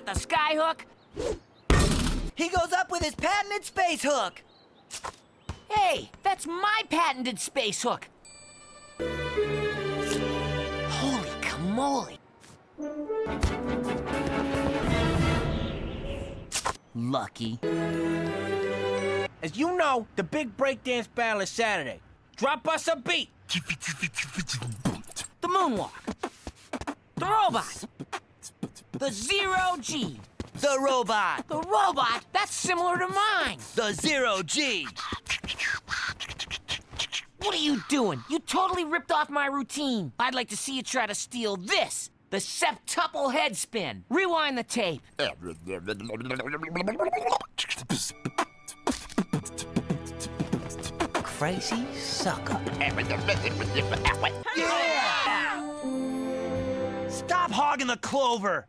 got the sky hook. He goes up with his patented space hook. Hey, that's my patented space hook. Holy camoly. Lucky. As you know, the big breakdance battle is Saturday. Drop us a beat. The moonwalk. The robot. The zero G. The robot. The robot? That's similar to mine. The zero G. What are you doing? You totally ripped off my routine. I'd like to see you try to steal this. The septuple head spin. Rewind the tape. Crazy sucker. Yeah! Stop hogging the clover.